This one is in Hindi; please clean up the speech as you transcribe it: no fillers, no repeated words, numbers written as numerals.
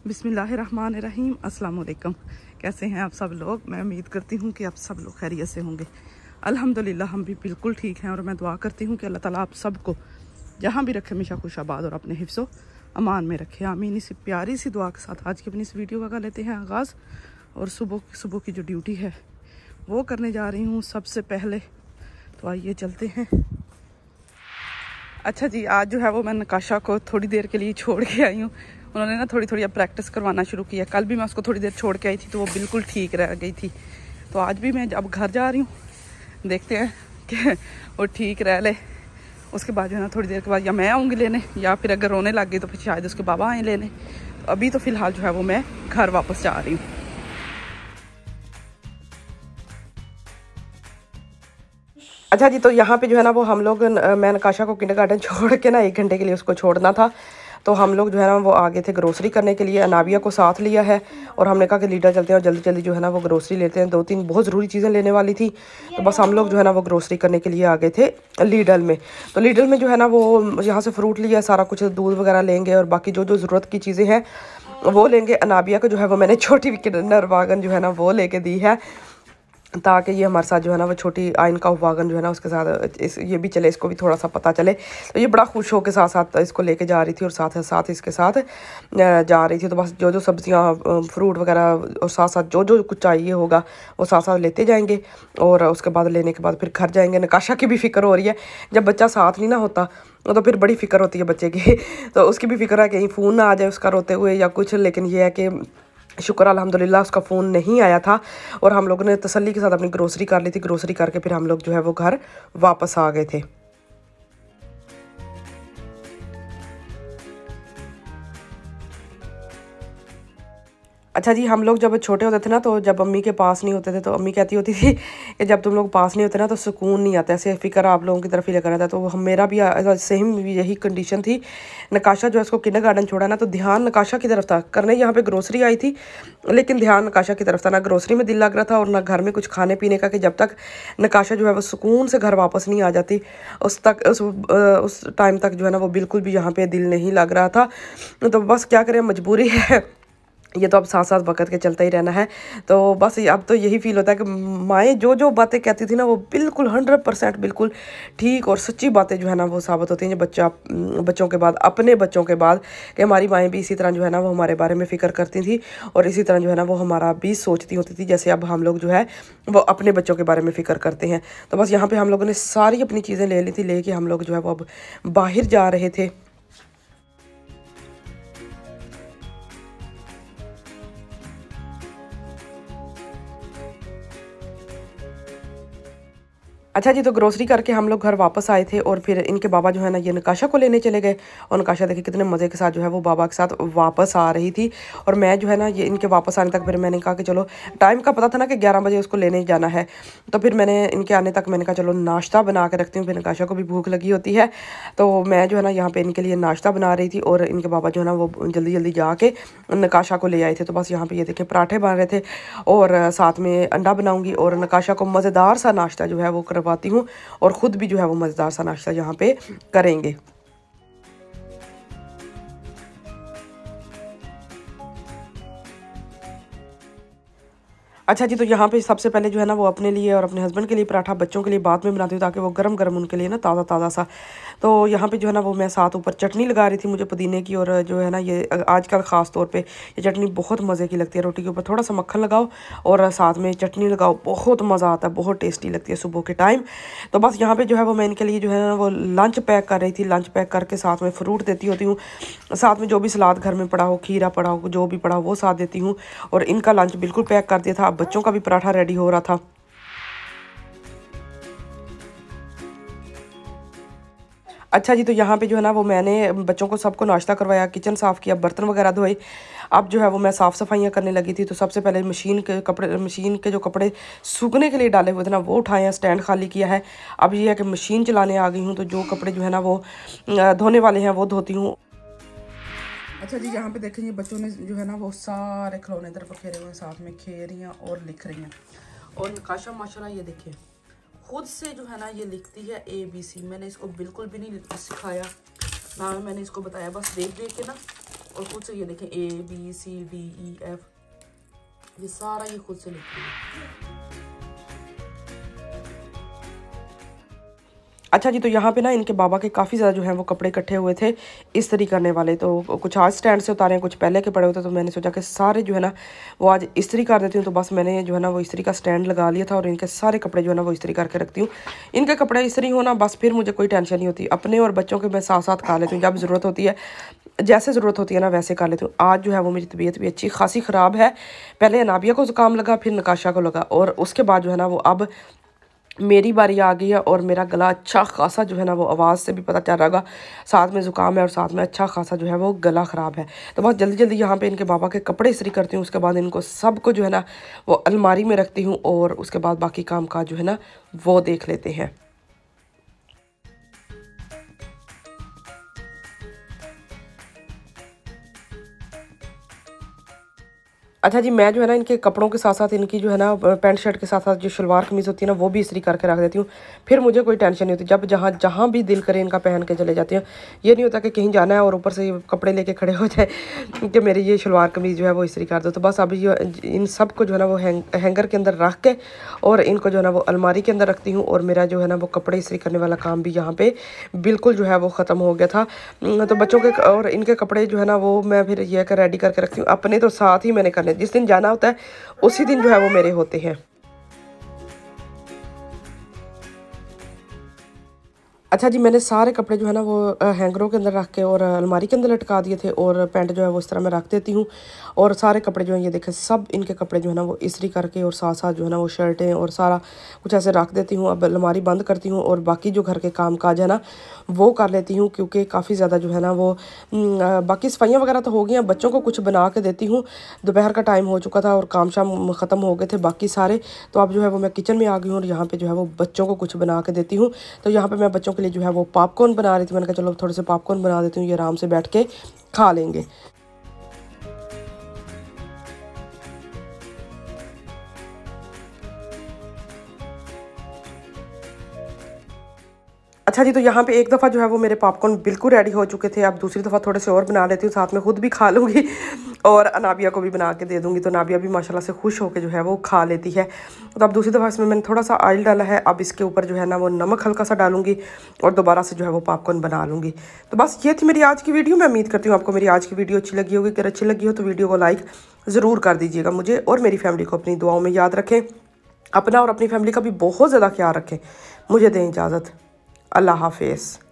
बिस्मिल्लाहिर्रहमानिर्रहीम। अस्सलाम वालेकुम। कैसे हैं आप सब लोग? मैं उम्मीद करती हूँ कि आप सब लोग खैरियत से होंगे। अल्हम्दुलिल्लाह हम भी बिल्कुल ठीक हैं और मैं दुआ करती हूँ कि अल्लाह ताला आप सबको जहाँ भी रखे हमेशा खुशाबाद और अपने हिफ्ज़ो अमान में रखे। आमीन। इसी प्यारी सी दुआ के साथ आज की अपनी इस वीडियो का कर लेते हैं आगाज़। और सुबह की जो ड्यूटी है वो करने जा रही हूँ सबसे पहले। तो आइए चलते हैं। अच्छा जी, आज जो है वो मैं नकाशा को थोड़ी देर के लिए छोड़ के आई हूँ। उन्होंने ना थोड़ी अब प्रैक्टिस करवाना शुरू किया। कल भी मैं उसको थोड़ी देर छोड़ के आई थी तो वो बिल्कुल ठीक रह गई थी। तो आज भी मैं अब घर जा रही हूँ, देखते हैं कि वो ठीक रह ले। उसके बाद जो है ना थोड़ी देर के बाद या मैं आऊँगी लेने, या फिर अगर रोने लग गई तो फिर शायद उसके बाबा आए लेने। तो अभी तो फ़िलहाल जो है वो मैं घर वापस जा रही हूँ। अच्छा जी, तो यहाँ पे जो है ना वो हम लोग, मैं नकाशा को किंडरगार्टन छोड़ के ना 1 घंटे के लिए उसको छोड़ना था। तो हम लोग जो है ना वो आगे थे ग्रोसरी करने के लिए। अनाबिया को साथ लिया है और हमने कहा कि लीडर चलते हैं और जल्दी जल्दी जो है ना वो ग्रोसरी लेते हैं। 2-3 बहुत ज़रूरी चीज़ें लेने वाली थी, तो बस हम लोग जो है ना वो ग्रोसरी करने के लिए आ गए थे लीडल में। तो लीडल में जो है ना वो यहाँ से फ्रूट लिया, सारा कुछ दूध वगैरह लेंगे और बाकी जो जो ज़रूरत की चीज़ें हैं वो लेंगे। अनाबिया को जो है वो मैंने छोटी किंडर वागन जो है ना वो लेके दी है, ताकि ये हमारे साथ जो है ना वो छोटी आइन का वागन जो है ना उसके साथ ये भी चले, इसको भी थोड़ा सा पता चले। तो ये बड़ा खुश हो के साथ साथ इसको लेके जा रही थी और साथ साथ इसके साथ जा रही थी। तो बस जो जो सब्जियां, फ्रूट वगैरह और साथ साथ जो जो कुछ चाहिए होगा वो साथ साथ लेते जाएंगे। और उसके बाद लेने के बाद फिर घर जाएंगे। नकाशा की भी फिक्र हो रही है, जब बच्चा साथ नहीं ना होता तो फिर बड़ी फिक्र होती है बच्चे की। तो उसकी भी फिक्र है कि कहीं फ़ोन ना आ जाए उसका रोते हुए या कुछ। लेकिन ये है कि शुक्र अल्हम्दुलिल्लाह उसका फ़ोन नहीं आया था और हम लोगों ने तसल्ली के साथ अपनी ग्रोसरी कर ली थी। ग्रोसरी करके फिर हम लोग जो है वो घर वापस आ गए थे। अच्छा जी, हम लोग जब छोटे होते थे ना, तो जब अम्मी के पास नहीं होते थे तो अम्मी कहती होती थी कि जब तुम लोग पास नहीं होते ना तो सुकून नहीं आता, ऐसे फ़िक्र आप लोगों की तरफ ही लगा रहता है। तो हम मेरा भी सेम यही कंडीशन थी। नकाशा जो है उसको किंडरगार्टन छोड़ा ना तो ध्यान नकाशा की तरफ था। करने यहाँ पे ग्रोसरी आई थी लेकिन ध्यान नकाशा की तरफ था। ना ग्रोसरी में दिल लग रहा था और ना घर में कुछ खाने पीने का, कि जब तक नकाशा जो है वो सुकून से घर वापस नहीं आ जाती उस टाइम तक जो है ना वो बिल्कुल भी यहाँ पे दिल नहीं लग रहा था। तो बस क्या करें, मजबूरी है, ये तो अब साथ साथ वक्त के चलता ही रहना है। तो बस अब तो यही फील होता है कि माएँ जो जो बातें कहती थी ना वो बिल्कुल 100% बिल्कुल ठीक और सच्ची बातें जो है ना वो साबित होती हैं। बच्चों के बाद, अपने बच्चों के बाद, कि हमारी माएँ भी इसी तरह जो है ना वो हमारे बारे में फ़िक्र करती थी और इसी तरह जो है ना वो हमारा भी सोचती होती थी जैसे अब हम लोग जो है वो अपने बच्चों के बारे में फ़िक्र करते हैं। तो बस यहाँ पर हम लोगों ने सारी अपनी चीज़ें ले ली थी, लेके हम लोग जो है वो अब बाहर जा रहे थे। अच्छा जी, तो ग्रोसरी करके हम लोग घर वापस आए थे और फिर इनके बाबा जो है ना ये नकाशा को लेने चले गए। और नकाशा देखिए कितने मज़े के साथ जो है वो बाबा के साथ वापस आ रही थी। और मैं जो है ना ये इनके वापस आने तक फिर मैंने कहा कि चलो, टाइम का पता था ना कि 11 बजे उसको लेने जाना है। तो फिर मैंने इनके आने तक मैंने कहा चलो नाश्ता बना के रखती हूँ, फिर नकाशा को भी भूख लगी होती है। तो मैं जो है ना यहाँ पर इनके लिए नाश्ता बना रही थी और इनके बाबा जो है ना वो जल्दी जल्दी जाके नकाशा को ले आए थे। तो बस यहाँ पर ये देखें पराठे बन रहे थे और साथ में अंडा बनाऊँगी और नकाशा को मज़ेदार सा नाश्ता जो है वो करवाती हूँ और ख़ुद भी जो है वो मज़ेदार सा नाश्ता यहाँ पे करेंगे। अच्छा जी, तो यहाँ पे सबसे पहले जो है ना वो अपने लिए और अपने हस्बैंड के लिए पराठा, बच्चों के लिए बाद में बनाती हूँ ताकि वो गरम गरम उनके लिए ना ताज़ा ताज़ा सा। तो यहाँ पे जो है ना वो मैं साथ ऊपर चटनी लगा रही थी मुझे पुदीने की। और जो है ना ये आजकल ख़ास तौर पे ये चटनी बहुत मज़े की लगती है। रोटी के ऊपर थोड़ा सा मक्खन लगाओ और साथ में चटनी लगाओ, बहुत मज़ा आता है, बहुत टेस्टी लगती है सुबह के टाइम। तो बस यहाँ पर जो है वो मैं इनके लिए जो है ना वो लंच पैक कर रही थी। लंच पैक करके साथ में फ्रूट देती होती हूँ, साथ में जो भी सलाद घर में पड़ा हो, खीरा पड़ा हो, जो भी पड़ा हो वो साथ देती हूँ। और इनका लंच बिल्कुल पैक कर दिया था। अब बच्चों का भी पराठा रेडी हो रहा था। अच्छा जी, तो यहाँ पे जो है ना वो मैंने बच्चों को सबको नाश्ता करवाया, किचन साफ़ किया, बर्तन वगैरह धोए। अब जो है वो मैं साफ़ सफाइयाँ करने लगी थी। तो सबसे पहले मशीन के जो कपड़े सूखने के लिए डाले हुए थे ना वो उठाए हैं, स्टैंड खाली किया है। अब ये है कि मशीन चलाने आ गई हूँ, तो जो कपड़े जो है ना वो धोने वाले हैं वो धोती हूँ। अच्छा जी, यहाँ पे देखेंगे बच्चों ने जो है ना वो सारे खिलौने इधर पखेरे हुए हैं, साथ में खेल रही हैं और लिख रही हैं। और नकाशा माशाल्लाह ये देखिए खुद से जो है ना ये लिखती है ABC। मैंने इसको बिल्कुल भी नहीं सिखाया ना मैंने इसको बताया, बस देख देख के ना और खुद से ये देखें ABCDEF, ये सारा ये खुद से लिखती है। अच्छा जी, तो यहाँ पे ना इनके बाबा के काफ़ी ज़्यादा जो है वो कपड़े इकट्ठे हुए थे इस्त्री करने वाले, तो कुछ आज स्टैंड से उतारे हैं, कुछ पहले के पड़े होते, तो मैंने सोचा कि सारे जो है ना वो आज इस्त्री कर देती हूँ। तो बस मैंने जो है ना वो इस्त्री का स्टैंड लगा लिया था और इनके सारे कपड़े जो है ना वो इस्त्री करके रखती हूँ। इनके कपड़े इस्त्री होना बस, फिर मुझे कोई टेंशन नहीं होती। अपने और बच्चों के मैं साथ साथ खा लेती हूँ, जब ज़रूरत होती है, जैसे ज़रूरत होती है ना वैसे कर लेती हूँ। आज जो है वो मेरी तबीयत भी अच्छी खासी ख़राब है। पहले अनाबिया को ज़ुकाम लगा, फिर नकाशा को लगा, और उसके बाद जो है ना वो अब मेरी बारी आ गई है और मेरा गला अच्छा खासा जो है ना वो आवाज़ से भी पता चल रहा होगा, साथ में ज़ुकाम है और साथ में अच्छा खासा जो है वो गला ख़राब है। तो बहुत जल्दी जल्दी यहाँ पे इनके बाबा के कपड़े इस्त्री करती हूँ, उसके बाद इनको सबको जो है ना वो अलमारी में रखती हूँ और उसके बाद बाकी काम काज जो है ना वो देख लेते हैं। अच्छा जी, मैं जो है ना इनके कपड़ों के साथ साथ इनकी जो है ना पैंट शर्ट के साथ साथ जो शलवार कमीज़ होती है ना वो भी इस्त्री करके रख देती हूँ। फिर मुझे कोई टेंशन नहीं होती, जब जहाँ जहाँ भी दिल करे इनका पहन के चले जाती हूँ। ये नहीं होता कि कहीं जाना है और ऊपर से ये कपड़े लेके खड़े हो जाए कि मेरी ये शलवार कमीज़ जो है वो इस्त्री कर दो। तो बस अभी इन सब को जो है ना वो हैंगर के अंदर रख के और इनको जो है ना वो अलमारी के अंदर रखती हूँ। और मेरा जो है ना वो कपड़े इस्त्री करने वाला काम भी यहाँ पर बिल्कुल जो है वो ख़त्म हो गया था। तो बच्चों के और इनके कपड़े जो है ना वो मैं फिर ये कर रेडी करके रखती हूँ। अपने तो साथ ही मैंने करने, जिस दिन जाना होता है उसी दिन जो है वो मेरे होते हैं। अच्छा जी, मैंने सारे कपड़े जो है ना वो हैंगरों के अंदर रख के और अलमारी के अंदर लटका दिए थे और पैंट जो है वो इस तरह मैं रख देती हूँ। और सारे कपड़े जो हैं ये देखें, सब इनके कपड़े जो है ना वो इस्त्री करके और साथ साथ जो है ना वो शर्टें और सारा कुछ ऐसे रख देती हूँ। अब अलमारी बंद करती हूँ और बाकी जो घर के काम काज है ना वो कर लेती हूँ, क्योंकि काफ़ी ज़्यादा जो है ना वो बाकी सफाइयाँ वगैरह तो हो गई हैं। बच्चों को कुछ बना के देती हूँ, दोपहर का टाइम हो चुका था और काम शाम ख़त्म हो गए थे बाकी सारे। तो अब जो है वो मैं किचन में आ गई हूँ और यहाँ पे जो है वो बच्चों को कुछ बना के देती हूँ। तो यहाँ पे मैं बच्चों के लिए जो है वो पॉपकॉर्न बना रही थी। मैंने कहा चलो थोड़े से पॉपकॉर्न बना देती हूँ, ये आराम से बैठ के खा लेंगे। अच्छा जी, तो यहाँ पे एक दफ़ा जो है वो मेरे पॉपकॉर्न बिल्कुल रेडी हो चुके थे। अब दूसरी दफ़ा थोड़े से और बना लेती हूँ, साथ में खुद भी खा लूँगी और अनाबिया को भी बना के दे दूँगी। तो नाबिया भी माशाल्लाह से खुश होकर जो है वो खा लेती है। तो अब दूसरी दफ़ा इसमें मैंने थोड़ा सा ऑयल डाला है, अब इसके ऊपर जो है ना वो नमक हल्का सा डालूंगी और दोबारा से जो है वो पॉपकॉर्न बना लूँगी। तो बस ये थी मेरी आज की वीडियो। मैं उम्मीद करती हूँ आपको मेरी आज की वीडियो अच्छी लगी होगी। अगर अच्छी लगी हो तो वीडियो को लाइक ज़रूर कर दीजिएगा। मुझे और मेरी फैमिली को अपनी दुआओं में याद रखें। अपना और अपनी फैमिली का भी बहुत ज़्यादा ख्याल रखें। मुझे दें इजाज़त। अल्लाह हाफिज़।